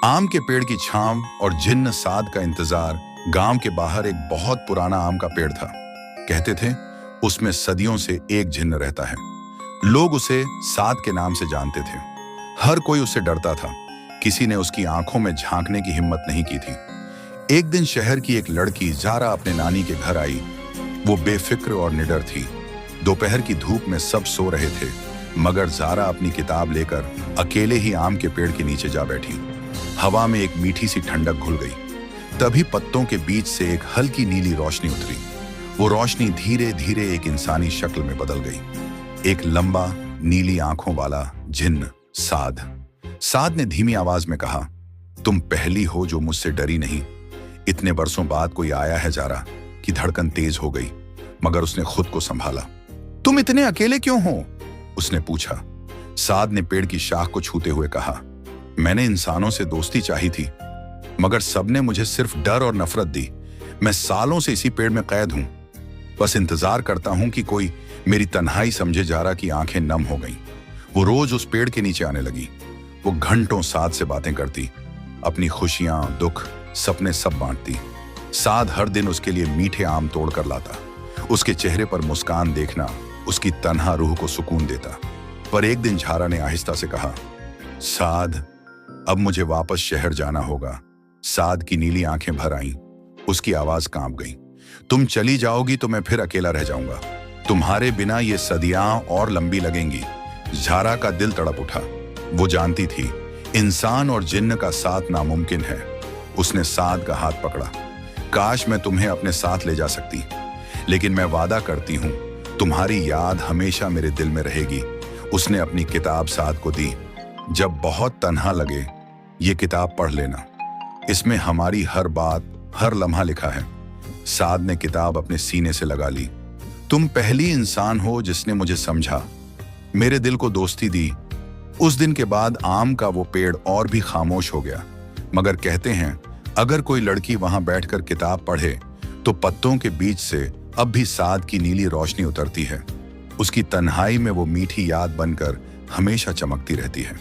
आम के पेड़ की छांव और जिन्न साद का इंतजार। गांव के बाहर एक बहुत पुराना आम का पेड़ था। कहते थे उसमें सदियों से एक जिन्न रहता है। लोग उसे साद के नाम से जानते थे। हर कोई उससे डरता था। किसी ने उसकी आंखों में झांकने की हिम्मत नहीं की थी। एक दिन शहर की एक लड़की ज़ारा अपने नानी के घर आई। वो बेफिक्र और निडर थी। दोपहर की धूप में सब सो रहे थे, मगर ज़ारा अपनी किताब लेकर अकेले ही आम के पेड़ के नीचे जा बैठी। हवा में एक मीठी सी ठंडक घुल गई। तभी पत्तों के बीच से एक हल्की नीली रोशनी उतरी। वो रोशनी धीरे धीरे एक इंसानी शक्ल में बदल गई। एक लंबा नीली आंखों वाला जिन्न साद। साद ने धीमी आवाज में कहा, तुम पहली हो जो मुझसे डरी नहीं। इतने बरसों बाद कोई आया है। ज़ारा की धड़कन तेज हो गई, मगर उसने खुद को संभाला। तुम इतने अकेले क्यों हो? उसने पूछा। साद ने पेड़ की शाख को छूते हुए कहा, मैंने इंसानों से दोस्ती चाही थी, मगर सबने मुझे सिर्फ डर और नफरत दी। मैं सालों से इसी पेड़ में कैद हूं। बस इंतजार करता हूं कि कोई मेरी तन्हाई समझे। ज़ारा की आंखें नम हो गईं। वो रोज उस पेड़ के नीचे आने लगी। वो घंटों साद से बातें करती, अपनी खुशियां, दुख, सपने सब बांटती। साद हर दिन उसके लिए मीठे आम तोड़ कर लाता। उसके चेहरे पर मुस्कान देखना उसकी तन्हा रूह को सुकून देता। पर एक दिन ज़ारा ने आहिस्ता से कहा, साद, अब मुझे वापस शहर जाना होगा। साद की नीली आंखें भर आईं। उसकी आवाज कांप गई। तुम चली जाओगी तो मैं फिर अकेला रह जाऊंगा। तुम्हारे बिना ये सदियां और लंबी लगेंगी। ज़ारा का दिल तड़प उठा। वो जानती थी इंसान और जिन्न का साथ नामुमकिन है। उसने साद का हाथ पकड़ा। काश मैं तुम्हें अपने साथ ले जा सकती, लेकिन मैं वादा करती हूं तुम्हारी याद हमेशा मेरे दिल में रहेगी। उसने अपनी किताब साद को दी। जब बहुत तन्हा लगे, ये किताब पढ़ लेना। इसमें हमारी हर बात, हर लम्हा लिखा है। साद ने किताब अपने सीने से लगा ली। तुम पहली इंसान हो जिसने मुझे समझा, मेरे दिल को दोस्ती दी। उस दिन के बाद आम का वो पेड़ और भी खामोश हो गया। मगर कहते हैं अगर कोई लड़की वहां बैठकर किताब पढ़े तो पत्तों के बीच से अब भी साद की नीली रोशनी उतरती है। उसकी तन्हाई में वो मीठी याद बनकर हमेशा चमकती रहती है।